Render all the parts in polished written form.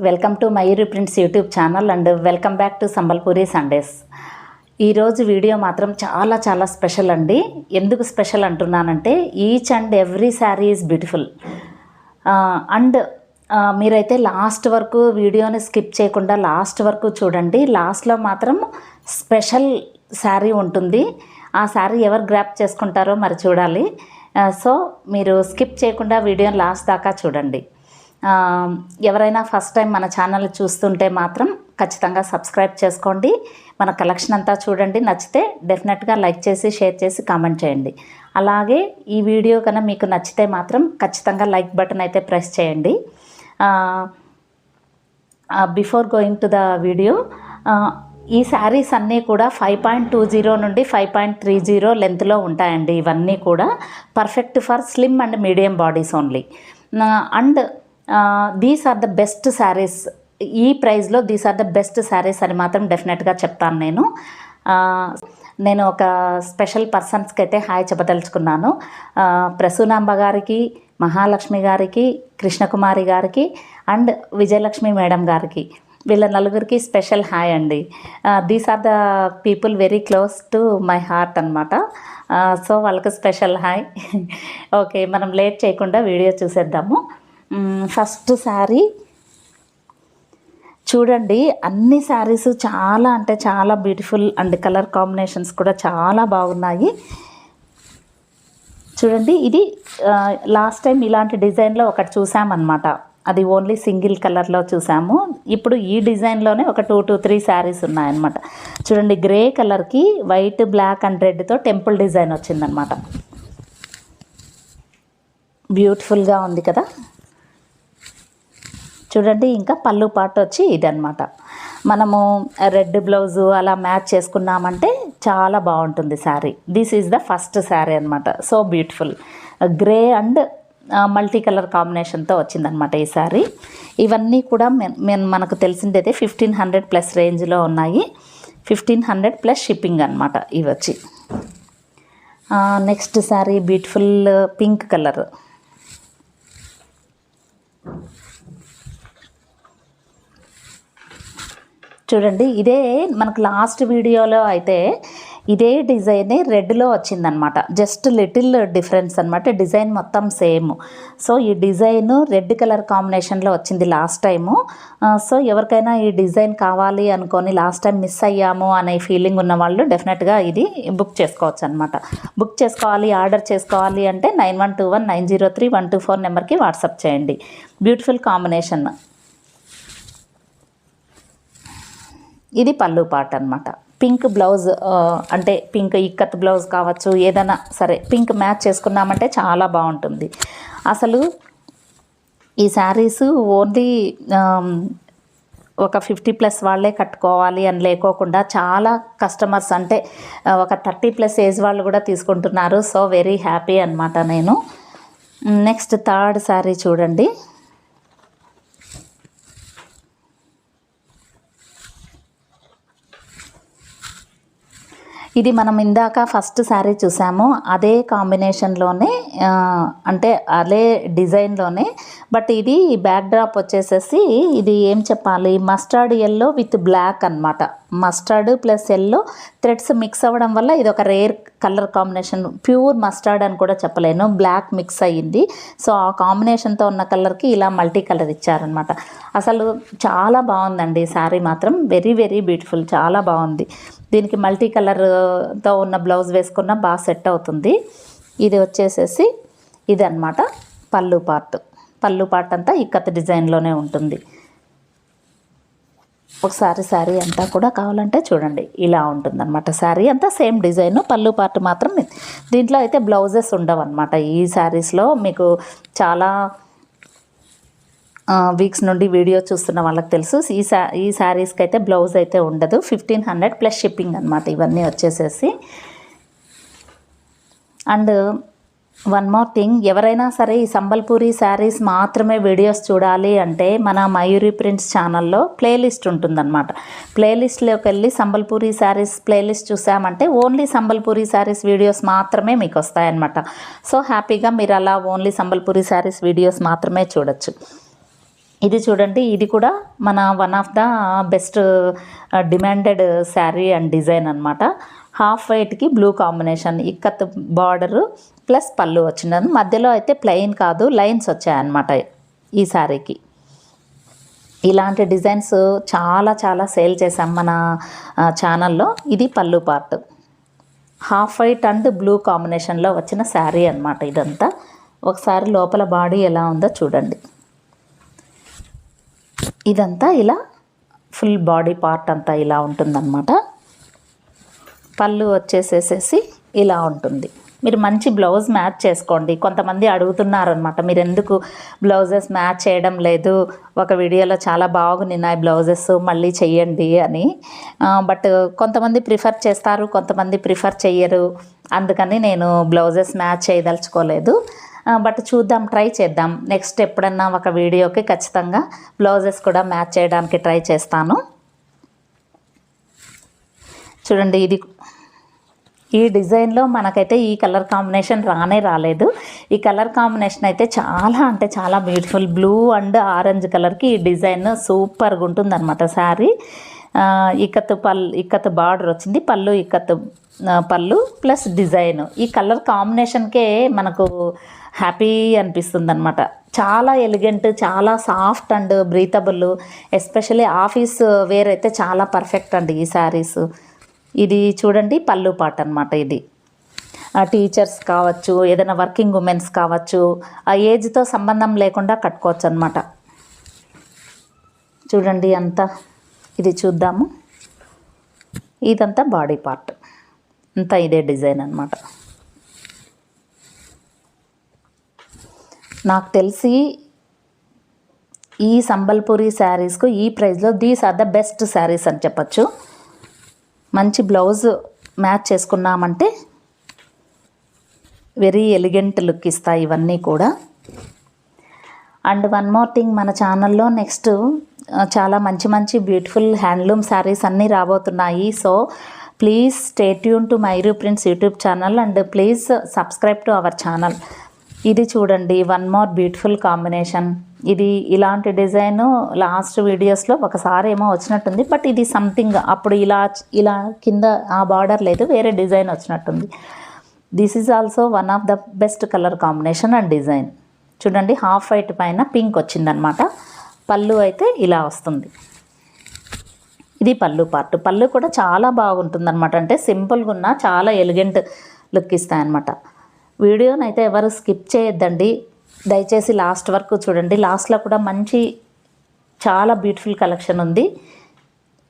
Welcome to Mayuri prints YouTube channel and welcome back to Sambalpuri Sundays. ఈరోజు video మాత్రం చాలా చాలా స్పెషల్ అండి. ఎందుకు స్పెషల్ అంటున్నానంటే each and every sari is beautiful. And మీరైతే లాస్ట్ వరకు వీడియోని స్కిప్ చేయకుండా లాస్ట్ వరకు చూడండి. లాస్ట్లో మాత్రం స్పెషల్ శారీ ఉంటుంది. ఆ శారీ ఎవరు గ్రాప్ చేసుకుంటారో మరి చూడాలి. సో మీరు స్కిప్ చేయకుండా వీడియోని లాస్ట్ దాకా చూడండి. ఎవరైనా ఫస్ట్ టైం మన ఛానల్ చూస్తుంటే మాత్రం ఖచ్చితంగా సబ్స్క్రైబ్ చేసుకోండి. మన కలెక్షన్ అంతా చూడండి. నచ్చితే డెఫినెట్గా లైక్ చేసి షేర్ చేసి కామెంట్ చేయండి. అలాగే ఈ వీడియో కన్నా మీకు నచ్చితే మాత్రం ఖచ్చితంగా లైక్ బటన్ అయితే ప్రెస్ చేయండి. Before going to the video, ఈ శారీస్ అన్నీ కూడా 5.20 నుండి 5.30 లెంత్లో ఉంటాయండి. ఇవన్నీ కూడా perfect for slim and medium bodies only. And these are the best saris. ఈ ప్రైస్లో these are the best saris అని మాత్రం డెఫినెట్గా చెప్తాను. నేను ఒక స్పెషల్ పర్సన్స్కి అయితే హాయ్ చెప్పదలుచుకున్నాను. ప్రసూనాంబ గారికి, మహాలక్ష్మి గారికి, కృష్ణకుమారి గారికి అండ్ విజయలక్ష్మి మేడం గారికి, వీళ్ళ నలుగురికి స్పెషల్ హాయ్ అండి. These are the people very close to my heart అనమాట. సో వాళ్ళకి స్పెషల్ హాయ్. ఓకే, మనం లేట్ చేయకుండా వీడియో చూసేద్దాము. ఫస్ట్ శారీ చూడండి. అన్ని శారీస్ చాలా అంటే చాలా బ్యూటిఫుల్ అండ్ కలర్ కాంబినేషన్స్ కూడా చాలా బాగున్నాయి. చూడండి, ఇది లాస్ట్ టైం ఇలాంటి డిజైన్లో ఒకటి చూసామన్నమాట. అది ఓన్లీ సింగిల్ కలర్లో చూసాము. ఇప్పుడు ఈ డిజైన్లోనే ఒక 2 to 3 శారీస్ ఉన్నాయన్నమాట. చూడండి, గ్రే కలర్కి వైట్, బ్లాక్ అండ్ రెడ్తో టెంపుల్ డిజైన్ వచ్చిందనమాట. బ్యూటిఫుల్గా ఉంది కదా. చూడండి, ఇంకా పళ్ళు పాటు వచ్చి ఇదన్నమాట. మనము రెడ్ బ్లౌజు అలా మ్యాచ్ చేసుకున్నామంటే చాలా బాగుంటుంది sari. This is the first sari అనమాట. So beautiful grey and multi colour కాంబినేషన్తో వచ్చిందనమాట ఈ శారీ. ఇవన్నీ కూడా మనకు తెలిసిందైతే 1500+ రేంజ్లో ఉన్నాయి. 1500+ షిప్పింగ్ అనమాట ఇవి వచ్చి. Next sari beautiful pink colour. చూడండి, ఇదే మనకు లాస్ట్ వీడియోలో అయితే ఇదే డిజైన్ రెడ్లో వచ్చిందనమాట. జస్ట్ లిటిల్ డిఫరెన్స్ అనమాట. డిజైన్ మొత్తం సేమ్. సో ఈ డిజైన్ రెడ్ కలర్ కాంబినేషన్లో వచ్చింది లాస్ట్ టైము. సో ఎవరికైనా ఈ డిజైన్ కావాలి అనుకొని లాస్ట్ టైం మిస్ అయ్యాము అనే ఫీలింగ్ ఉన్న వాళ్ళు డెఫినెట్గా ఇది బుక్ చేసుకోవచ్చు అనమాట. బుక్ చేసుకోవాలి, ఆర్డర్ చేసుకోవాలి అంటే 9121903124 నెంబర్కి వాట్సాప్ చేయండి. Beautiful combination. ఇది పళ్ళు పార్ట్ అనమాట. పింక్ బ్లౌజ్, అంటే పింక్ ఇక్కత్ బ్లౌజ్ కావచ్చు, ఏదైనా సరే పింక్ మ్యాచ్ చేసుకున్నామంటే చాలా బాగుంటుంది. అసలు ఈ శారీస్ ఓన్లీ ఒక 50+ వాళ్ళే కట్టుకోవాలి అని లేకోకుండా చాలా కస్టమర్స్, అంటే ఒక 30+ ఏజ్ వాళ్ళు కూడా తీసుకుంటున్నారు. సో వెరీ హ్యాపీ అనమాట నేను. నెక్స్ట్ థర్డ్ శారీ చూడండి. ఇది మనం ఇందాక ఫస్ట్ శారీ చూసాము, అదే కాంబినేషన్లోనే, అంటే అదే డిజైన్లోనే. బట్ ఇది బ్యాక్ డ్రాప్ వచ్చేసేసి ఇది ఏం చెప్పాలి, మస్టర్డ్ ఎల్లో విత్ బ్లాక్ అనమాట. Mustard plus yellow threads mix అవ్వడం వల్ల ఇది ఒక rare colour combination. Pure mustard అని కూడా చెప్పలేను, బ్లాక్ మిక్స్ అయ్యింది. సో ఆ కాంబినేషన్తో ఉన్న కలర్కి ఇలా మల్టీ కలర్ ఇచ్చారనమాట. అసలు చాలా బాగుందండి శారీ మాత్రం. వెరీ వెరీ బ్యూటిఫుల్, చాలా బాగుంది. దీనికి మల్టీ కలర్తో ఉన్న బ్లౌజ్ వేసుకున్న బాగా సెట్ అవుతుంది. ఇది వచ్చేసేసి ఇది అనమాట పళ్ళు పార్ట్. పళ్ళు పార్ట్ అంతా ఇక్కత్ డిజైన్లోనే ఉంటుంది. ఒకసారి శారీ అంతా కూడా కావాలంటే చూడండి, ఇలా ఉంటుందన్నమాట. శారీ అంతా సేమ్ డిజైన్, పళ్ళు పార్ట్ మాత్రం. దీంట్లో అయితే బ్లౌజెస్ ఉండవు అనమాట. ఈ శారీస్లో మీకు చాలా వీక్స్ నుండి వీడియో చూస్తున్న వాళ్ళకి తెలుసు. ఈ శారీస్కి అయితే బ్లౌజ్ అయితే ఉండదు. 1500+ షిప్పింగ్ అనమాట ఇవన్నీ వచ్చేసేసి. అండ్ వన్ మోర్ థింగ్, ఎవరైనా సరే ఈ సంబల్పూరి శారీస్ మాత్రమే వీడియోస్ చూడాలి అంటే మన మయూరి ప్రింట్స్ ఛానల్లో ప్లేలిస్ట్ ఉంటుందన్నమాట. ప్లేలిస్ట్లోకి వెళ్ళి సంబల్పూరి శారీస్ ప్లేలిస్ట్ చూసామంటే ఓన్లీ సంబల్పూరి శారీస్ వీడియోస్ మాత్రమే మీకు వస్తాయన్నమాట. సో హ్యాపీగా మీరు అలా ఓన్లీ సంబల్పూరి శారీస్ వీడియోస్ మాత్రమే చూడొచ్చు. ఇది చూడండి, ఇది కూడా మన one of the best demanded sari and design అనమాట. హాఫ్ వైట్కి blue combination, ikat border plus పళ్ళు వచ్చిందని, మధ్యలో అయితే ప్లెయిన్ కాదు లైన్స్ వచ్చాయన్నమాట ఈ శారీకి. ఇలాంటి డిజైన్స్ చాలా చాలా సేల్ చేసాం మన ఛానల్లో. ఇది పళ్ళు part, half white and blue కాంబినేషన్లో వచ్చిన శారీ అనమాట ఇదంతా. ఒకసారి లోపల బాడీ ఎలా ఉందో చూడండి. ఇదంతా ఇలా ఫుల్ బాడీ పార్ట్ అంతా ఇలా ఉంటుందన్నమాట. పళ్ళు వచ్చేసేసి ఇలా ఉంటుంది. మీరు మంచి బ్లౌజ్ మ్యాచ్ చేసుకోండి. కొంతమంది అడుగుతున్నారనమాట, మీరు ఎందుకు బ్లౌజెస్ మ్యాచ్ చేయడం లేదు, ఒక వీడియోలో చాలా బాగున్నాయి బ్లౌజెస్ మళ్ళీ చెయ్యండి అని. బట్ కొంతమంది ప్రిఫర్ చేస్తారు, కొంతమంది ప్రిఫర్ చెయ్యరు. అందుకని నేను బ్లౌజెస్ మ్యాచ్ చేయదలుచుకోలేదు. బట్ చూద్దాం, ట్రై చేద్దాం. నెక్స్ట్ ఎప్పుడన్నా ఒక వీడియోకి ఖచ్చితంగా బ్లౌజెస్ కూడా మ్యాచ్ చేయడానికి ట్రై చేస్తాను. చూడండి, ఈ డిజైన్లో మనకైతే ఈ కలర్ కాంబినేషన్ రాలేదు. ఈ కలర్ కాంబినేషన్ అయితే చాలా అంటే చాలా బ్యూటిఫుల్. బ్లూ అండ్ ఆరెంజ్ కలర్కి ఈ డిజైన్ సూపర్గా ఉంటుందన్నమాట శారీ. ఇక్కత్ బార్డర్ వచ్చింది, పళ్ళు ప్లస్ డిజైన్. ఈ కలర్ కాంబినేషన్కే మనకు హ్యాపీ అనిపిస్తుంది అనమాట. చాలా ఎలిగెంట్, చాలా soft and breathable. Especially office wear అయితే చాలా పర్ఫెక్ట్ అండి ఈ శారీస్. ఇది చూడండి పళ్ళు పాట అనమాట. ఇది టీచర్స్ కావచ్చు, ఏదైనా వర్కింగ్ ఉమెన్స్ కావచ్చు, ఆ ఏజ్తో సంబంధం లేకుండా కట్టుకోవచ్చు అనమాట. చూడండి అంతా. ఇది చూద్దాము. ఇదంతా బాడీ పార్ట్ అంతా ఇదే డిజైన్ అనమాట. నాకు తెలిసి ఈ సంబల్పూరి శారీస్కు ఈ ప్రైస్లో these are the best saris అని చెప్పచ్చు. మంచి బ్లౌజ్ మ్యాచ్ చేసుకున్నామంటే వెరీ ఎలిగెంట్ లుక్ ఇస్తాయి ఇవన్నీ కూడా. అండ్ వన్ మోర్ థింగ్, మన ఛానల్లో నెక్స్ట్ చాలా మంచి బ్యూటిఫుల్ హ్యాండ్లూమ్ శారీస్ అన్నీ రాబోతున్నాయి. So please stay tune to Mairu prints YouTube channel and please subscribe to our channel. ఇది చూడండి, వన్ మోర్ బ్యూటిఫుల్ కాంబినేషన్. ఇది ఇలాంటి డిజైన్ లాస్ట్ వీడియోస్లో ఒకసారి ఏమో వచ్చినట్టుంది, బట్ ఇది సంథింగ్ అప్పుడు ఇలా కింద ఆ బార్డర్ లేదు, వేరే డిజైన్ వచ్చినట్టుంది. This is also one of the best colour combination and design. చూడండి, హాఫ్ వైట్ పైన పింక్ వచ్చిందనమాట. పళ్ళు అయితే ఇలా వస్తుంది. ఇది పళ్ళు పార్ట్. పళ్ళు కూడా చాలా బాగుంటుంది అనమాట. అంటే సింపుల్గా ఉన్న చాలా ఎలిగెంట్ లుక్ ఇస్తాయన్నమాట. వీడియోనైతే ఎవరు స్కిప్ చేయొద్దండి, దయచేసి లాస్ట్ వరకు చూడండి. లాస్ట్లో కూడా చాలా బ్యూటిఫుల్ కలెక్షన్ ఉంది.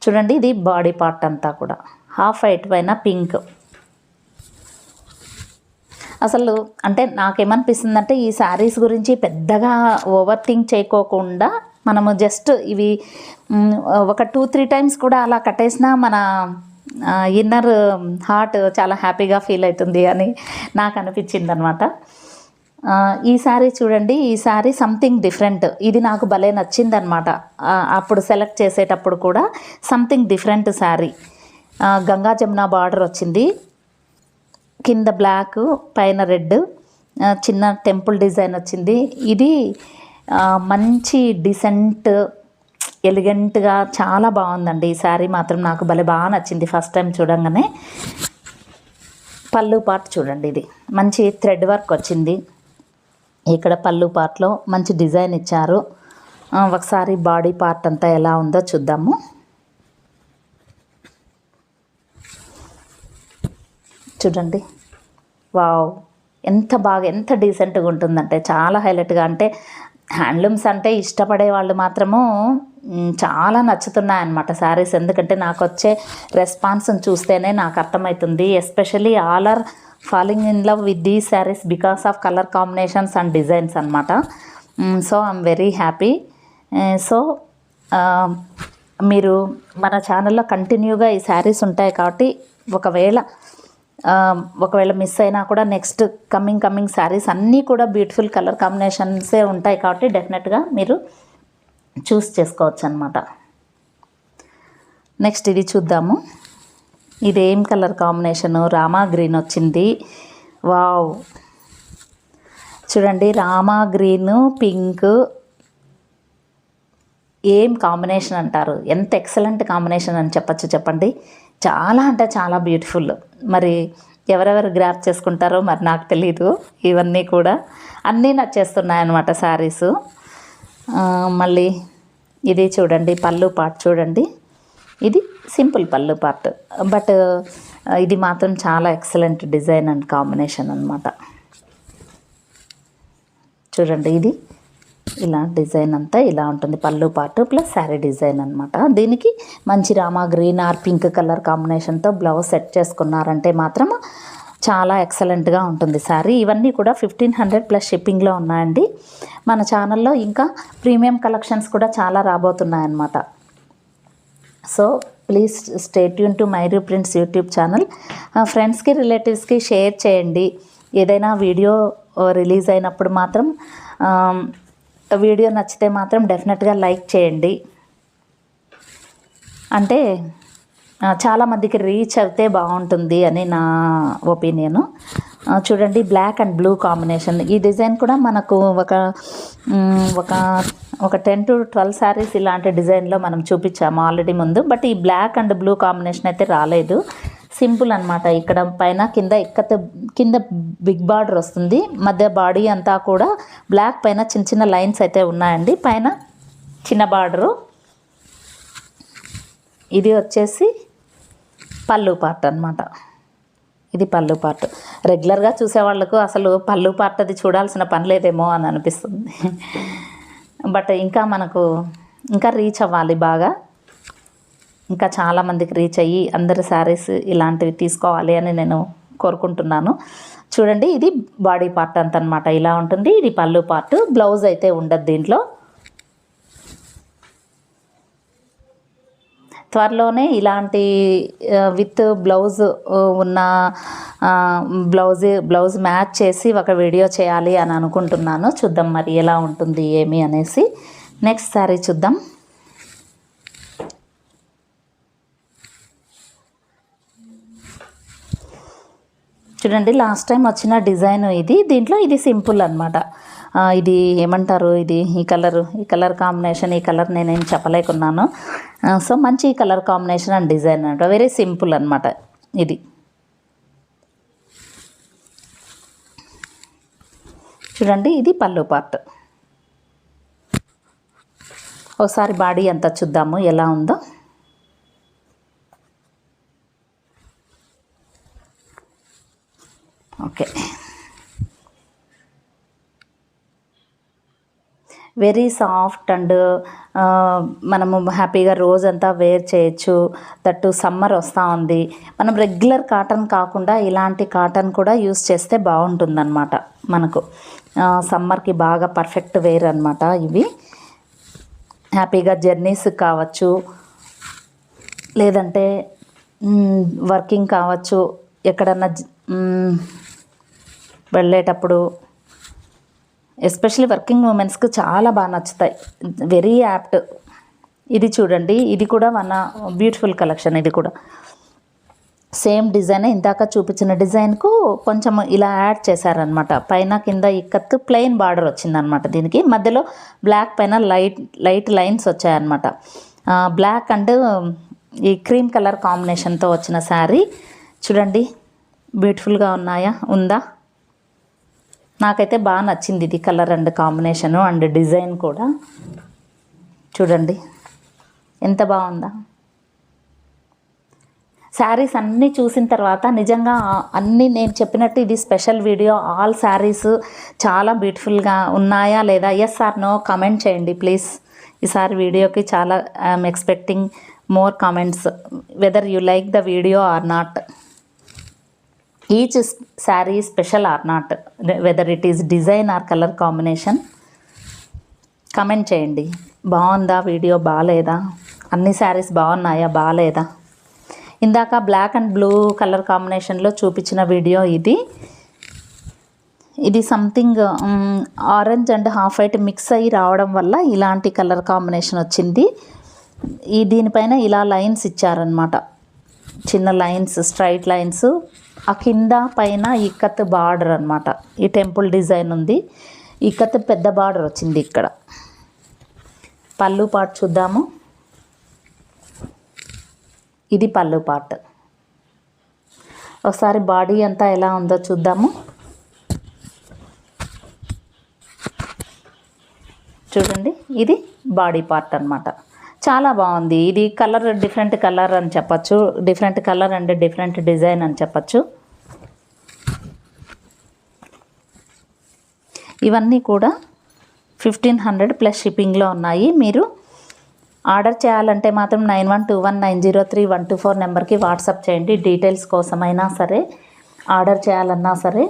చూడండి, ఇది బాడీ పార్ట్ అంతా కూడా హాఫ్ వైట్ పైన పింక్. అసలు అంటే నాకేమనిపిస్తుందంటే ఈ శారీస్ గురించి పెద్దగా ఓవర్ థింక్ చేయకోకుండా మనము జస్ట్ ఇవి ఒక 2-3 టైమ్స్ కూడా అలా కట్టేసినా మన ఇన్నర్ హార్ట్ చాలా హ్యాపీగా ఫీల్ అవుతుంది అని నాకు అనిపించింది అనమాట. ఈ శారీ చూడండి, ఈ శారీ సంథింగ్ డిఫరెంట్. ఇది నాకు భలే నచ్చిందనమాట. అప్పుడు సెలెక్ట్ చేసేటప్పుడు కూడా something different sari. Ganga Jamuna border వచ్చింది, కింద బ్లాక్ పైన రెడ్, చిన్న టెంపుల్ డిజైన్ వచ్చింది. ఇది మంచి డీసెంట్ ఎలిగెంట్గా చాలా బాగుందండి. ఈ శారీ మాత్రం నాకు భలే బాగా నచ్చింది ఫస్ట్ టైం చూడంగానే. పళ్ళు పార్ట్ చూడండి, ఇది మంచి థ్రెడ్ వర్క్ వచ్చింది. ఇక్కడ పళ్ళు పార్ట్లో మంచి డిజైన్ ఇచ్చారు. ఒకసారి బాడీ పార్ట్ అంతా ఎలా ఉందో చూద్దాము. చూడండి, వావ్, ఎంత డీసెంట్గా ఉంటుందంటే చాలా హైలైట్గా. అంటే హ్యాండ్లూమ్స్ అంటే ఇష్టపడే వాళ్ళు మాత్రము చాలా నచ్చుతున్నాయన్నమాట శారీస్. ఎందుకంటే నాకు వచ్చే రెస్పాన్స్ని చూస్తేనే నాకు అర్థమవుతుంది. Especially all are falling in love with these saris because of colour combinations and designs అనమాట. So I'm very happy. So మీరు మన ఛానల్లో కంటిన్యూగా ఈ శారీస్ ఉంటాయి కాబట్టి ఒకవేళ మిస్ అయినా కూడా నెక్స్ట్ కమింగ్ శారీస్ అన్నీ కూడా బ్యూటిఫుల్ కలర్ కాంబినేషన్సే ఉంటాయి కాబట్టి డెఫినెట్గా మీరు చూస్ చేసుకోవచ్చు అనమాట. నెక్స్ట్ ఇది చూద్దాము. ఇదేం కలర్ కాంబినేషను, రామా గ్రీన్ వచ్చింది. వావ్, చూడండి, రామా గ్రీను పింక్ ఏం కాంబినేషన్ అంటారు, ఎంత ఎక్సలెంట్ కాంబినేషన్ అని చెప్పచ్చు చెప్పండి. చాలా అంటే చాలా బ్యూటిఫుల్. మరి ఎవరెవరు గ్రాప్ చేసుకుంటారో మరి నాకు తెలీదు. ఇవన్నీ కూడా అన్నీ నచ్చేస్తున్నాయన్నమాట శారీసు. మళ్ళీ ఇది చూడండి, పళ్ళు పార్ట్ చూడండి. ఇది సింపుల్ పళ్ళు పార్ట్, బట్ ఇది మాత్రం చాలా ఎక్సలెంట్ డిజైన్ అండ్ కాంబినేషన్ అన్నమాట. చూడండి, ఇది ఇలా డిజైన్ అంతా ఇలా ఉంటుంది, పళ్ళు పార్ట్ ప్లస్ శారీ డిజైన్ అనమాట. దీనికి మంచి Rama green are pink colour కాంబినేషన్తో బ్లౌజ్ సెట్ చేసుకున్నారంటే మాత్రం చాలా ఎక్సలెంట్గా ఉంటుంది శారీ. ఇవన్నీ కూడా 1500 ప్లస్ షిప్పింగ్లో ఉన్నాయండి. మన ఛానల్లో ఇంకా ప్రీమియం కలెక్షన్స్ కూడా చాలా రాబోతున్నాయన్నమాట. So please stay tune to Mairu prints YouTube channel. ఫ్రెండ్స్కి రిలేటివ్స్కి షేర్ చేయండి. ఏదైనా వీడియో రిలీజ్ అయినప్పుడు మాత్రం వీడియో నచ్చితే మాత్రం డెఫినెట్గా లైక్ చేయండి. అంటే చాలామందికి రీచ్ అవుతే బాగుంటుంది అని నా ఒపీనియను. చూడండి, బ్లాక్ అండ్ బ్లూ కాంబినేషన్. ఈ డిజైన్ కూడా మనకు ఒక 10 to 12 శారీస్ ఇలాంటి డిజైన్లో మనం చూపించాము ఆల్రెడీ ముందు. బట్ ఈ బ్లాక్ అండ్ బ్లూ కాంబినేషన్ అయితే రాలేదు. సింపుల్ అనమాట. ఇక్కడ పైన కింద బిగ్ బార్డర్ వస్తుంది, మధ్య బాడీ అంతా కూడా బ్లాక్ పైన చిన్న చిన్న లైన్స్ అయితే ఉన్నాయండి. పైన చిన్న బార్డరు. ఇది వచ్చేసి పళ్ళు పార్ట్ అనమాట. ఇది పళ్ళు పార్ట్. రెగ్యులర్గా చూసేవాళ్ళకు అసలు పళ్ళు పార్ట్ అది చూడాల్సిన పని లేదేమో అని అనిపిస్తుంది. బట్ మనకు ఇంకా రీచ్ అవ్వాలి బాగా. ఇంకా చాలామందికి రీచ్ అయ్యి అందరి శారీస్ ఇలాంటివి తీసుకోవాలి అని నేను కోరుకుంటున్నాను. చూడండి, ఇది బాడీ పార్ట్ అంత అనమాట, ఇలా ఉంటుంది. ఇది పళ్ళు పార్ట్. బ్లౌజ్ అయితే ఉండదు దీంట్లో. త్వరలోనే ఇలాంటి విత్ బ్లౌజ్ ఉన్న బ్లౌజ్ మ్యాచ్ చేసి ఒక వీడియో చేయాలి అని అనుకుంటున్నాను. చూద్దాం మరి ఎలా ఉంటుంది ఏమి అనేసి. నెక్స్ట్ శారీ చూద్దాం. చూడండి, లాస్ట్ టైం వచ్చిన డిజైన్ ఇది. దీంట్లో ఇది సింపుల్ అనమాట. ఇది ఏమంటారు, ఈ కలర్ కాంబినేషన్, ఈ కలర్ నేనేం చెప్పలేకున్నాను. సో మంచి కలర్ కాంబినేషన్ అండ్ డిజైన్ అనమాట. వెరీ సింపుల్ అనమాట ఇది. చూడండి, ఇది పళ్ళు పార్ట్. ఒకసారి బాడీ అంతా చూద్దాము ఎలా ఉందో. ఓకే, వెరీ సాఫ్ట్ అండ్ మనము హ్యాపీగా రోజంతా వేర్ చేయొచ్చు. దట్టు సమ్మర్ వస్తూ ఉంది. మనం రెగ్యులర్ కాటన్ కాకుండా ఇలాంటి కాటన్ కూడా యూస్ చేస్తే బాగుంటుందన్నమాట. మనకు సమ్మర్కి బాగా పర్ఫెక్ట్ వేర్ అనమాట ఇవి. హ్యాపీగా జర్నీస్ కావచ్చు, లేదంటే వర్కింగ్ కావచ్చు, ఎక్కడన్నా వెళ్ళేటప్పుడు ఎస్పెషల్లీ వర్కింగ్ ఉమెన్స్కి చాలా బాగా నచ్చుతాయి. Very apt. ఇది చూడండి, ఇది కూడా బ్యూటిఫుల్ కలెక్షన్. ఇది కూడా సేమ్ డిజైన్, ఇందాక చూపించిన డిజైన్కు కొంచెం ఇలా యాడ్ చేశారనమాట. పైన కింద ఇక్కత్తు ప్లెయిన్ బార్డర్ వచ్చిందనమాట. దీనికి మధ్యలో బ్లాక్ పైన లైట్ లైన్స్ వచ్చాయన్నమాట. బ్లాక్ అండ్ ఈ క్రీమ్ కలర్ కాంబినేషన్తో వచ్చిన శారీ చూడండి, బ్యూటిఫుల్గా ఉందా? నాకైతే బాగా నచ్చింది ఇది colour and combination and design కూడా. చూడండి ఎంత బాగుందా. శారీస్ అన్నీ చూసిన తర్వాత నిజంగా అన్నీ నేను చెప్పినట్టు ఇది స్పెషల్ వీడియో. ఆల్ శారీస్ చాలా బ్యూటిఫుల్గా ఉన్నాయా లేదా, ఎస్ ఆర్ నో కామెంట్ చేయండి ప్లీజ్. ఈసారి వీడియోకి చాలా I'm expecting more comments, whether you like the video or not. Each sari special or not, whether it is design or colour combination. Comment చేయండి. బాగుందా వీడియో, బాగాలేదా, అన్ని శారీస్ బాగున్నాయా, బాగాలేదా. ఇందాక బ్లాక్ అండ్ బ్లూ కలర్ కాంబినేషన్లో చూపించిన వీడియో ఇది something orange and half white mix అయ్యి రావడం వల్ల ఇలాంటి కలర్ కాంబినేషన్ వచ్చింది. దీనిపైన ఇలా లైన్స్ ఇచ్చారనమాట, చిన్న లైన్స్, స్ట్రైట్ లైన్స్. ఆ కింద పైన ఇక్కత్ బార్డర్ అనమాట. ఈ టెంపుల్ డిజైన్ ఉంది, ఇక్కత్ పెద్ద బార్డర్ వచ్చింది ఇక్కడ. పళ్ళు పార్ట్ చూద్దాము. ఇది పళ్ళు పార్ట్. ఒకసారి బాడీ అంతా ఎలా ఉందో చూద్దాము. చూడండి, ఇది బాడీ పార్ట్ అన్నమాట. చాలా బాగుంది. ఇది కలర్ డిఫరెంట్ కలర్ అని చెప్పచ్చు, different colour and different design అని చెప్పచ్చు. ఇవన్నీ కూడా 1500 ప్లస్ షిప్పింగ్లో ఉన్నాయి. మీరు ఆర్డర్ చేయాలంటే మాత్రం 9121903124 నెంబర్కి వాట్సాప్ చేయండి. డీటెయిల్స్ కోసమైనా సరే, ఆర్డర్ చేయాలన్నా సరే.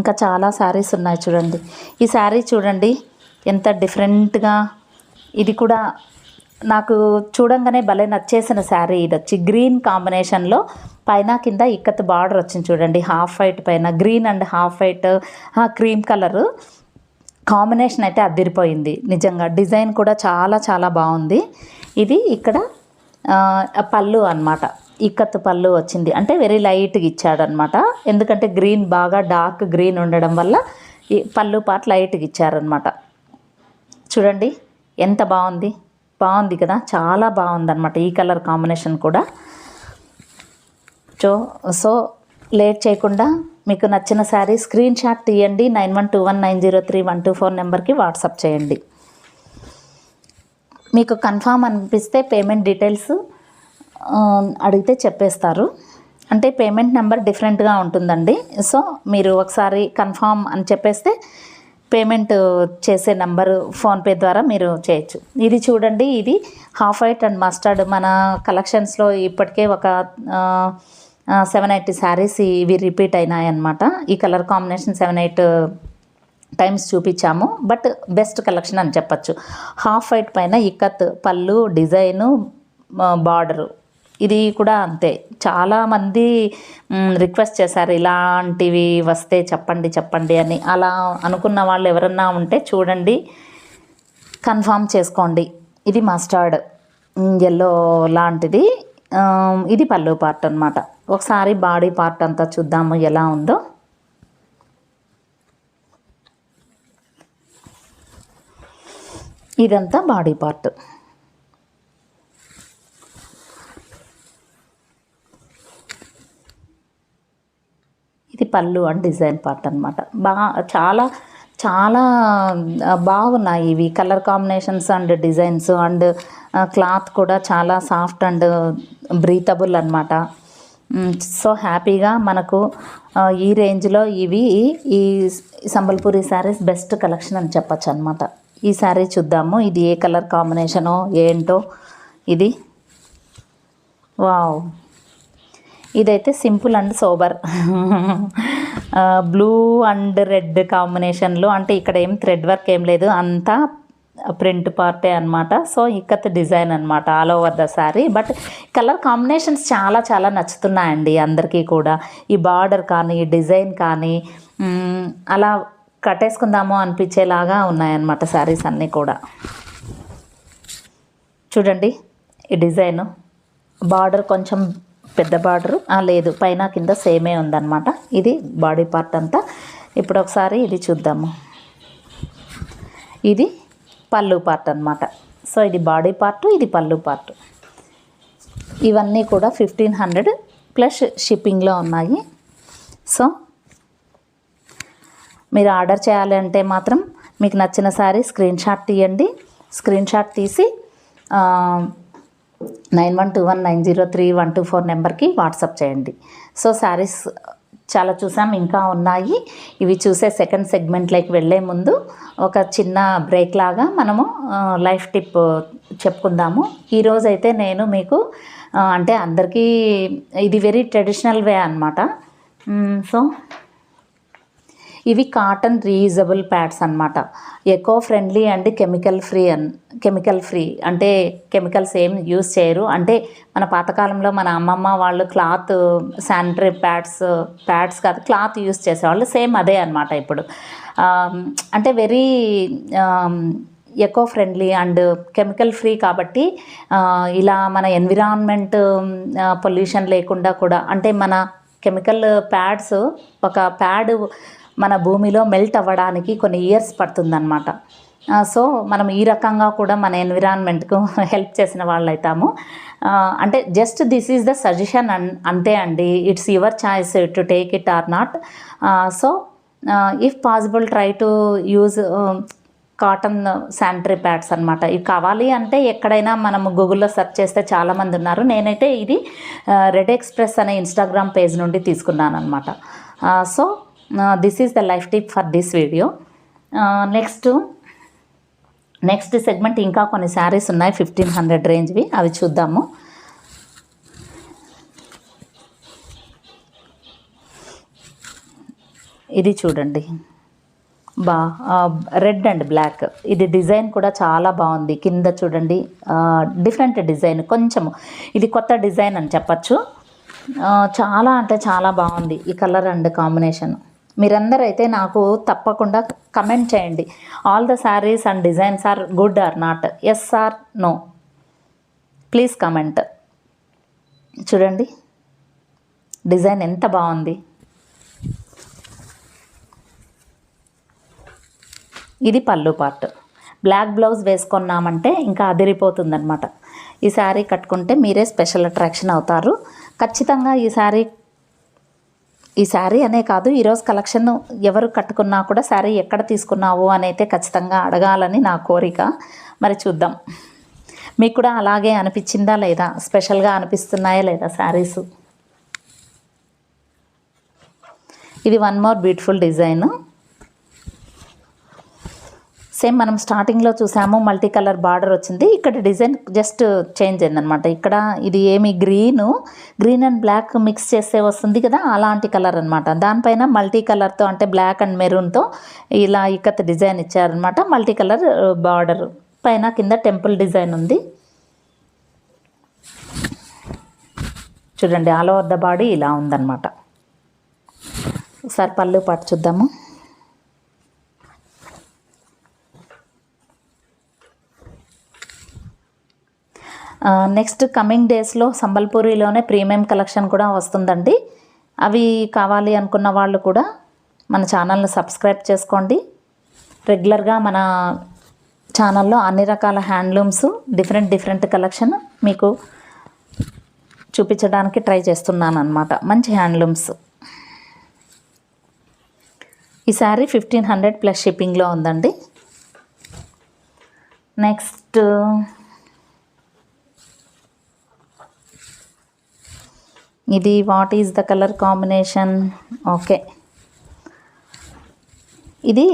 ఇంకా చాలా శారీస్ ఉన్నాయి చూడండి. ఈ శారీ చూడండి ఎంత డిఫరెంట్గా, ఇది కూడా నాకు చూడంగానే భలే నచ్చేసిన శారీ. ఇది వచ్చి గ్రీన్ కాంబినేషన్లో పైన కింద ఇక్కత్ బార్డర్ వచ్చింది చూడండి. హాఫ్ వైట్ పైన green and half white cream colour combination అయితే అదిరిపోయింది నిజంగా. డిజైన్ కూడా చాలా చాలా బాగుంది. ఇది ఇక్కడ పళ్ళు అన్నమాట. ఇక్కత్ పళ్ళు వచ్చింది అంటే వెరీ లైట్గా ఇచ్చాడు అనమాట. ఎందుకంటే గ్రీన్ బాగా డార్క్ గ్రీన్ ఉండడం వల్ల ఈ పళ్ళు పార్ట్ లైట్గా ఇచ్చారనమాట. చూడండి ఎంత బాగుంది, బాగుంది కదా, చాలా బాగుందన్నమాట ఈ కలర్ కాంబినేషన్ కూడా. సో లేట్ చేయకుండా మీకు నచ్చిన శారీ స్క్రీన్ షాట్ తీయండి. 9121903124 నెంబర్కి వాట్సాప్ చేయండి. మీకు కన్ఫామ్ అనిపిస్తే పేమెంట్ డీటెయిల్స్ అడిగితే చెప్పేస్తారు. అంటే పేమెంట్ నెంబర్ డిఫరెంట్గా ఉంటుందండి. సో మీరు ఒకసారి కన్ఫామ్ అని చెప్పేస్తే పేమెంట్ చేసే నెంబరు ఫోన్పే ద్వారా మీరు చేయొచ్చు. ఇది చూడండి, ఇది హాఫ్ వైట్ అండ్ మస్టర్డ్ మన కలెక్షన్స్లో ఇప్పటికే ఒక 780 శారీస్ ఇవి రిపీట్ అయినాయి అన్నమాట. ఈ కలర్ కాంబినేషన్ 7-8 టైమ్స్ చూపించాము. బట్ బెస్ట్ కలెక్షన్ అని చెప్పచ్చు. హాఫ్ వైట్ పైన ఇక్కత్ పళ్ళు డిజైను బార్డరు, ఇది కూడా అంతే. చాలామంది రిక్వెస్ట్ చేశారు ఇలాంటివి వస్తే చెప్పండి అని. అలా అనుకున్న వాళ్ళు ఎవరన్నా ఉంటే చూడండి, కన్ఫామ్ చేసుకోండి. ఇది మస్టర్డ్ ఎల్లో లాంటిది. ఇది పళ్ళు పార్ట్ అన్నమాట. ఒకసారి బాడీ పార్ట్ అంతా చూద్దాము ఎలా ఉందో. ఇదంతా బాడీ పార్ట్. ఇది పళ్ళు అండ్ డిజైన్ పార్ట్ అనమాట. చాలా చాలా బాగున్నాయి ఇవి colour combinations and designs and cloth కూడా చాలా సాఫ్ట్ అండ్ బ్రీతబుల్ అనమాట. సో హ్యాపీగా మనకు ఈ రేంజ్లో ఇవి ఈ సంబల్పూరి శారీస్ బెస్ట్ కలెక్షన్ అని చెప్పచ్చు అనమాట. ఈ శారీ చూద్దాము. ఇది ఏ కలర్ కాంబినేషనో ఏంటో. ఇది వావ్, ఇదైతే simple and sober blue and red కాంబినేషన్లో. అంటే ఇక్కడ ఏం థ్రెడ్ వర్క్ ఏం లేదు, అంతా ప్రింట్ పార్టే అనమాట. సో ఇక్కత్ డిజైన్ అనమాట all over the sari. But colour combinations చాలా చాలా నచ్చుతున్నాయండి అందరికీ కూడా. ఈ బార్డర్ కానీ ఈ డిజైన్ కానీ అలా కట్టేసుకుందామో అనిపించేలాగా ఉన్నాయన్నమాట శారీస్ అన్నీ కూడా. చూడండి ఈ డిజైను, బార్డర్ కొంచెం పెద్ద బార్డరు లేదు, పైన కింద సేమే ఉందన్నమాట. ఇది బాడీ పార్ట్ అంతా. ఇప్పుడు ఒకసారి ఇది చూద్దాము. ఇది పళ్ళు పార్ట్ అన్నమాట. సో ఇది బాడీ పార్ట్, ఇది పళ్ళు పార్ట్. ఇవన్నీ కూడా 1500 ప్లస్ షిప్పింగ్లో ఉన్నాయి. సో మీరు ఆర్డర్ చేయాలి అంటే మాత్రం మీకు నచ్చిన శారీ స్క్రీన్ షాట్ తీయండి. స్క్రీన్ షాట్ తీసి 9121903124 నెంబర్కి వాట్సాప్ చేయండి. సో శారీస్ చాలా చూసాం, ఇంకా ఉన్నాయి. ఇవి చూసే సెకండ్ సెగ్మెంట్లోకి వెళ్ళే ముందు ఒక చిన్న బ్రేక్ లాగా మనము లైఫ్ టిప్ చెప్పుకుందాము. ఈరోజైతే నేను మీకు అంటే అందరికీ ఇది వెరీ ట్రెడిషనల్ వే అన్నమాట. సో ఇవి కాటన్ రీయూజబుల్ ప్యాడ్స్ అన్నమాట. Eco friendly and chemical free అంటే కెమికల్స్ ఏం యూస్ చేయరు. అంటే మన పాతకాలంలో మన అమ్మమ్మ వాళ్ళు క్లాత్ శానిటరీ ప్యాడ్స్ కాదు క్లాత్ యూస్ చేసేవాళ్ళు. సేమ్ అదే అన్నమాట ఇప్పుడు. అంటే very eco friendly and chemical free కాబట్టి ఇలా మన ఎన్విరాన్మెంట్ పొల్యూషన్ లేకుండా కూడా, అంటే మన కెమికల్ ప్యాడ్స్ ఒక ప్యాడ్ మన భూమిలో మెల్ట్ అవ్వడానికి కొన్ని ఇయర్స్ పడుతుందన్నమాట. సో మనం ఈ రకంగా కూడా మన ఎన్విరాన్మెంట్కు హెల్ప్ చేసిన వాళ్ళు అవుతాము. అంటే just this is the suggestion అంతే అండి. It's your choice to take it or not. So if possible try to use cotton sanitary pads అనమాట. ఇవి కావాలి అంటే ఎక్కడైనా మనము గూగుల్లో సెర్చ్ చేస్తే చాలామంది ఉన్నారు. నేనైతే ఇది రెడ్ ఎక్స్ప్రెస్ అనే ఇన్స్టాగ్రామ్ పేజ్ నుండి తీసుకున్నాను అనమాట. So this is the life tip for this video. Next segment ఇంకా కొన్ని శారీస్ ఉన్నాయి 1500 రేంజ్వి, అవి చూద్దాము. ఇది చూడండి, రెడ్ అండ్ బ్లాక్. ఇది డిజైన్ కూడా చాలా బాగుంది. కింద చూడండి డిఫరెంట్ డిజైన్, కొంచెము ఇది కొత్త డిజైన్ అని చెప్పచ్చు. చాలా అంటే చాలా బాగుంది ఈ కలర్ అండ్ కాంబినేషన్. మీరందరూ అయితే నాకు తప్పకుండా కమెంట్ చేయండి. All the saris and designs are good or not, yes or no, please comment. చూడండి డిజైన్ ఎంత బాగుంది. ఇది పళ్ళు పార్ట్. బ్లాక్ బ్లౌజ్ వేసుకున్నామంటే ఇంకా అదిరిపోతుందన్నమాట. ఈ శారీ కట్టుకుంటే మీరే స్పెషల్ అట్రాక్షన్ అవుతారు ఖచ్చితంగా. ఈ శారీ అనే కాదు, ఈరోజు కలెక్షన్ ఎవరు కట్టుకున్నా కూడా శారీ ఎక్కడ తీసుకున్నావు అని అయితే ఖచ్చితంగా అడగాలని నా కోరిక. మరి చూద్దాం మీకు కూడా అలాగే అనిపించిందా లేదా, స్పెషల్గా అనిపిస్తున్నాయా లేదా శారీసు. ఇది one more beautiful design. Same మనం స్టార్టింగ్లో చూసాము, మల్టీ కలర్ బార్డర్ వచ్చింది. ఇక్కడ డిజైన్ జస్ట్ చేంజ్ అయిందనమాట. ఇక్కడ ఇది ఏమి గ్రీన్ అండ్ బ్లాక్ మిక్స్ చేస్తే వస్తుంది కదా, అలాంటి కలర్ అనమాట. దానిపైన మల్టీ కలర్తో అంటే బ్లాక్ అండ్ మెరూన్తో ఇలా ఇక్కత్ డిజైన్ ఇచ్చారనమాట. మల్టీ కలర్ బార్డర్ పైన కింద టెంపుల్ డిజైన్ ఉంది. చూడండి ఆల్ ఓవర్ ద బాడీ ఇలా ఉందన్నమాట. ఒకసారి పళ్ళు పాటు చూద్దాము. నెక్స్ట్ కమింగ్ డేస్లో సంబల్పూరిలోనే ప్రీమియం కలెక్షన్ కూడా వస్తుందండి. అవి కావాలి అనుకున్న వాళ్ళు కూడా మన ఛానల్ని సబ్స్క్రైబ్ చేసుకోండి. రెగ్యులర్గా మన ఛానల్లో అన్ని రకాల హ్యాండ్లూమ్స్ డిఫరెంట్ కలెక్షన్ మీకు చూపించడానికి ట్రై చేస్తున్నాను అన్నమాట. మంచి హ్యాండ్లూమ్స్. ఈ శారీ 1500 ప్లస్ షిప్పింగ్లో ఉందండి. నెక్స్ట్ ఇది what is the colour combination, okay. ఇది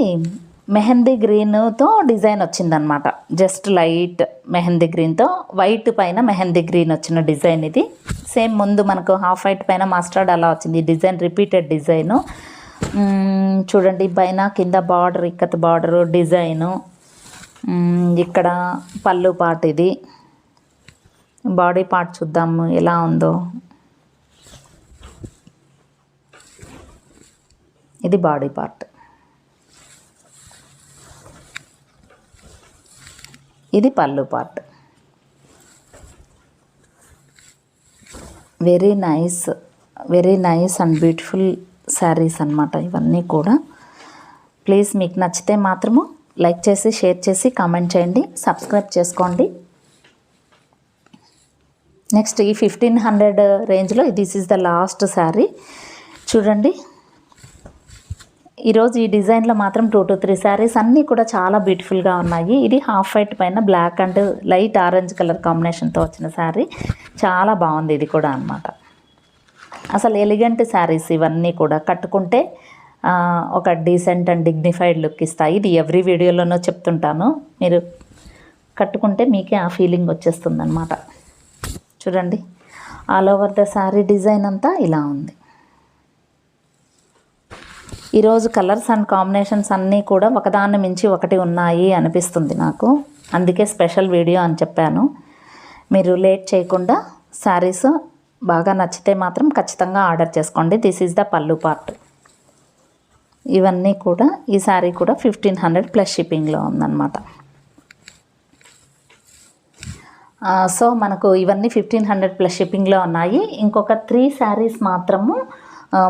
మెహందీ గ్రీన్తో డిజైన్ వచ్చిందనమాట. జస్ట్ లైట్ మెహందీ గ్రీన్తో వైట్ పైన మెహందీ గ్రీన్ వచ్చిన డిజైన్ ఇది. సేమ్ ముందు మనకు హాఫ్ వైట్ పైన మస్టర్డ్ అలా వచ్చింది. Design repeated design. చూడండి పైన కింద బార్డర్ ఇక్కత్ బార్డరు డిజైను. ఇక్కడ పళ్ళు పార్ట్, ఇది బాడీ పార్ట్ చూద్దాము ఎలా ఉందో. ఇది బాడీ పార్ట్, ఇది పళ్ళు part. Very nice and beautiful saris అన్నమాట ఇవన్నీ కూడా. ప్లీజ్ మీకు నచ్చితే మాత్రము లైక్ చేసి షేర్ చేసి కామెంట్ చేయండి, సబ్స్క్రైబ్ చేసుకోండి. నెక్స్ట్ ఈ 1500 రేంజ్లో this is the last sari. చూడండి ఈరోజు ఈ డిజైన్లో మాత్రం 2 to 3 శారీస్ అన్నీ కూడా చాలా బ్యూటిఫుల్గా ఉన్నాయి. ఇది హాఫ్ వైట్ పైన black and light orange colour కాంబినేషన్తో వచ్చిన శారీ చాలా బాగుంది. ఇది కూడా అన్నమాట. అసలు ఎలిగెంట్ శారీస్ ఇవన్నీ కూడా కట్టుకుంటే ఒక డీసెంట్ అండ్ డిగ్నిఫైడ్ లుక్ ఇస్తాయి. ఇది ఎవ్రీ వీడియోలోనూ చెప్తుంటాను. మీరు కట్టుకుంటే మీకే ఆ ఫీలింగ్ వచ్చేస్తుంది అన్నమాట. చూడండి all over the sari design అంతా ఇలా ఉంది. ఈరోజు కలర్స్ అండ్ కాంబినేషన్స్ అన్నీ కూడా ఒకదాన్ని మించి ఒకటి ఉన్నాయి అనిపిస్తుంది నాకు. అందుకే స్పెషల్ వీడియో అని చెప్పాను. మీరు లేట్ చేయకుండా శారీస్ బాగా నచ్చితే మాత్రం ఖచ్చితంగా ఆర్డర్ చేసుకోండి. దిస్ ఈజ్ ద పళ్ళు పార్ట్. ఇవన్నీ కూడా ఈ శారీ కూడా 1500 ప్లస్ షిప్పింగ్లో ఉందన్నమాట. సో మనకు ఇవన్నీ 1500 ప్లస్ షిప్పింగ్లో ఉన్నాయి. ఇంకొక 3 శారీస్ మాత్రము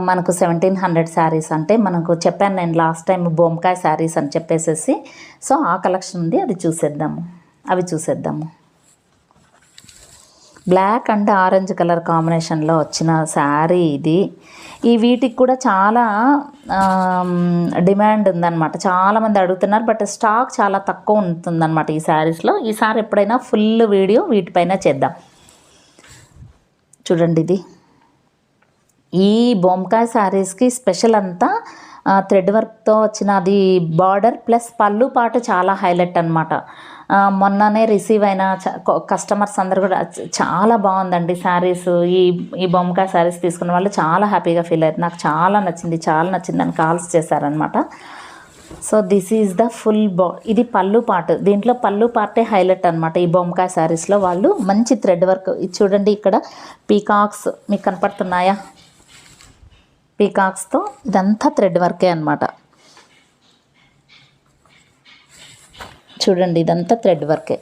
మనకు 1700 శారీస్ అంటే మనకు చెప్పాను నేను లాస్ట్ టైం బొంకాయ శారీస్ అని చెప్పేసేసి. సో ఆ కలెక్షన్ ఉంది, అవి చూసేద్దాము. బ్లాక్ అండ్ ఆరెంజ్ కలర్ కాంబినేషన్లో వచ్చిన శారీ ఇది. ఈ వీటికి కూడా చాలా డిమాండ్ ఉందన్నమాట, చాలామంది అడుగుతున్నారు. బట్ స్టాక్ చాలా తక్కువ ఉంటుందన్నమాట ఈ శారీస్లో. ఈసారి ఎప్పుడైనా ఫుల్ వీడియో వీటిపైన చేద్దాం. చూడండి, ఇది ఈ బొంకాయ శారీస్కి స్పెషల్ అంతా థ్రెడ్ వర్క్తో వచ్చిన అది బార్డర్ ప్లస్ పళ్ళు పాటు చాలా హైలైట్ అనమాట. మొన్ననే రిసీవ్ అయిన కస్టమర్స్ అందరు కూడా చాలా బాగుందండి శారీస్, ఈ బొంకాయ శారీస్ తీసుకున్న వాళ్ళు చాలా హ్యాపీగా ఫీల్ అయ్యారు. నాకు చాలా నచ్చింది అని కాల్స్ చేశారనమాట. So this is the full ఇది పళ్ళు పార్ట్. దీంట్లో పళ్ళు పార్టే హైలైట్ అనమాట. ఈ బొంకాయ శారీస్లో వాళ్ళు మంచి థ్రెడ్ వర్క్. ఇది చూడండి, ఇక్కడ పీకాక్స్ మీకు కనపడుతున్నాయా? పీకాక్స్తో ఇదంతా థ్రెడ్ వర్కే అనమాట. చూడండి, ఇదంతా థ్రెడ్ వర్కే.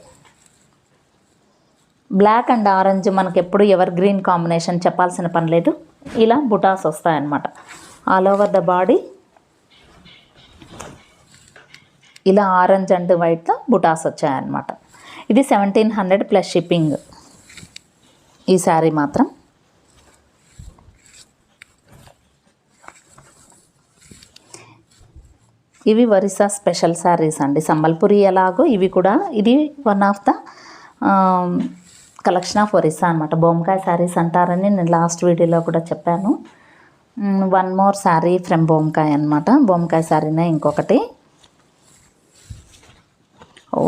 బ్లాక్ అండ్ ఆరెంజ్ మనకి ఎప్పుడు ఎవర్ గ్రీన్ కాంబినేషన్, చెప్పాల్సిన పని లేదు. ఇలా బుటాస్ వస్తాయన్నమాట ఆల్ ఓవర్ ద బాడీ. ఇలా ఆరెంజ్ అండ్ వైట్తో బుటాస్ వచ్చాయన్నమాట. ఇది 1700 ప్లస్ షిప్పింగ్ ఈ శారీ మాత్రం. ఇవి ఒరిస్సా స్పెషల్ శారీస్ అండి, సంబల్పురి ఎలాగో ఇవి కూడా. ఇది one of the collection of Orissa అనమాట. బొంకాయ శారీస్ అంటారని నేను లాస్ట్ వీడియోలో కూడా చెప్పాను. వన్ మోర్ శారీ ఫ్రమ్ బొంకాయ అనమాట. బొంకాయ శారీనే ఇంకొకటి. ఓ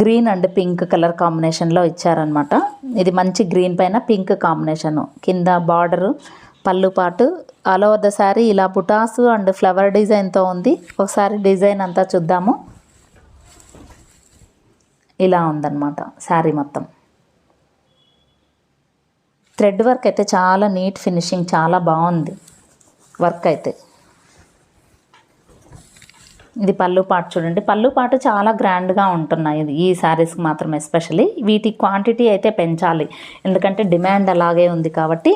గ్రీన్ అండ్ పింక్ కలర్ కాంబినేషన్లో ఇచ్చారనమాట. ఇది మంచి గ్రీన్ పైన పింక్ కాంబినేషను. కింద బార్డరు, పళ్ళు పాటు, ఆల్ ఓవర్ ద శారీ ఇలా బుటాసు అండ్ ఫ్లవర్ డిజైన్తో ఉంది. ఒకసారి డిజైన్ అంతా చూద్దాము. ఇలా ఉందన్నమాట శారీ మొత్తం. థ్రెడ్ వర్క్ అయితే చాలా నీట్ ఫినిషింగ్, చాలా బాగుంది వర్క్ అయితే. ఇది పళ్ళు పాటు చూడండి, పళ్ళు పాటు చాలా గ్రాండ్గా ఉంటున్నాయి ఈ శారీస్కి మాత్రం. ఎస్పెషల్లీ వీటి క్వాంటిటీ అయితే పెంచాలి, ఎందుకంటే డిమాండ్ అలాగే ఉంది కాబట్టి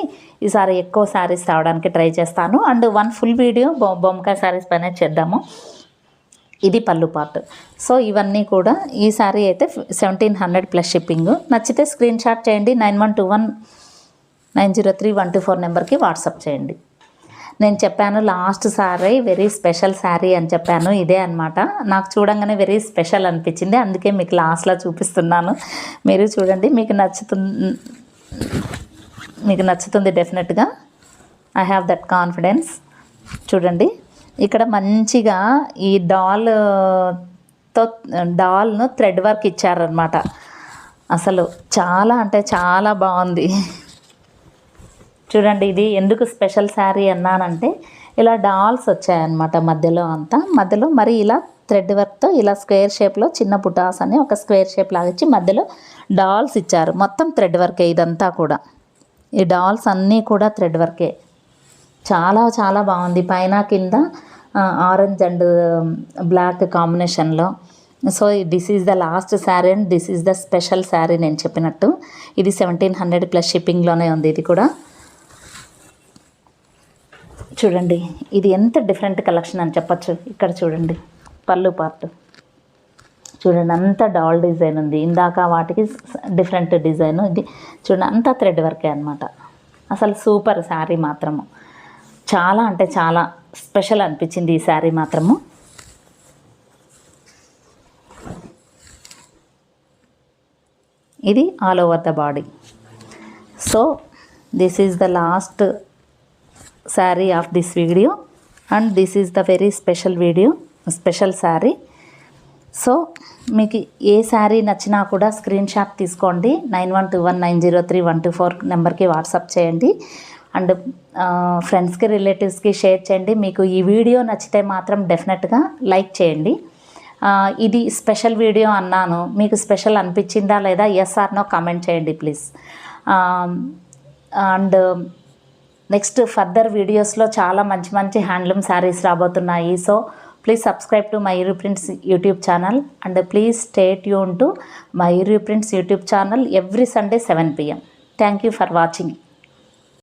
ఈసారి ఎక్కువ శారీస్ తేవడానికి ట్రై చేస్తాను. And one full video Bomkai saris పైన చేద్దాము. ఇది పళ్ళు పార్ట్. సో ఇవన్నీ కూడా ఈ శారీ అయితే 1700 ప్లస్ షిప్పింగ్. నచ్చితే స్క్రీన్ షాట్ చేయండి, 9121903124 నెంబర్కి వాట్సాప్ చేయండి. నేను చెప్పాను last sari very special sari అని చెప్పాను, ఇదే అనమాట. నాకు చూడంగానే వెరీ స్పెషల్ అనిపించింది, అందుకే మీకు లాస్ట్లో చూపిస్తున్నాను. మీరు చూడండి, మీకు నచ్చుతుంది డెఫినెట్గా. I have that confidence. చూడండి, ఇక్కడ మంచిగా ఈ డాల్ను థ్రెడ్ వర్క్ ఇచ్చారనమాట. అసలు చాలా అంటే చాలా బాగుంది. చూడండి, ఇది ఎందుకు స్పెషల్ శారీ అన్నానంటే ఇలా డాల్స్ వచ్చాయన్నమాట మధ్యలో మరి ఇలా థ్రెడ్ వర్క్తో ఇలా స్క్వేర్ షేప్లో చిన్న బుటాస్ అని ఒక స్క్వేర్ షేప్ లాగా ఇచ్చి మధ్యలో డాల్స్ ఇచ్చారు. మొత్తం థ్రెడ్ వర్కే ఇదంతా కూడా. ఈ డాల్స్ అన్నీ కూడా థ్రెడ్ వర్కే. చాలా చాలా బాగుంది. పైన కింద ఆరెంజ్ అండ్ బ్లాక్ కాంబినేషన్లో. So this is the last sari and this is the special sari నేను చెప్పినట్టు. ఇది 1700 ప్లస్ షిప్పింగ్లోనే ఉంది. ఇది కూడా చూడండి, ఇది ఎంత డిఫరెంట్ కలెక్షన్ అని చెప్పచ్చు. ఇక్కడ చూడండి, పళ్ళు పార్ట్ చూడండి, అంత డాల్ డిజైన్ ఉంది. ఇందాక వాటికి డిఫరెంట్ డిజైన్, ఇది చూడండి అంతా థ్రెడ్ వర్కే అనమాట. అసలు సూపర్ శారీ మాత్రము. చాలా అంటే చాలా స్పెషల్ అనిపించింది ఈ శారీ మాత్రము. ఇది all over the body. So this is the last sari of this video and this is the very special sari. So మీకు ఏ శారీ నచ్చినా కూడా స్క్రీన్ షాట్ తీసుకోండి, 9121903124 నెంబర్కి వాట్సాప్ చేయండి. అండ్ ఫ్రెండ్స్కి రిలేటివ్స్కి షేర్ చేయండి. మీకు ఈ వీడియో నచ్చితే మాత్రం డెఫినెట్గా లైక్ చేయండి. ఇది స్పెషల్ వీడియో అన్నాను, మీకు స్పెషల్ అనిపించిందా లేదా ఎస్ ఆర్ నో కామెంట్ చేయండి ప్లీజ్. అండ్ నెక్స్ట్ ఫర్దర్ వీడియోస్లో చాలా మంచి హ్యాండ్లూమ్ శారీస్ రాబోతున్నాయి. So please subscribe to Mayuri prints YouTube channel and please stay tune to Mayuri prints YouTube channel every Sunday 7 PM. Thank you for watching.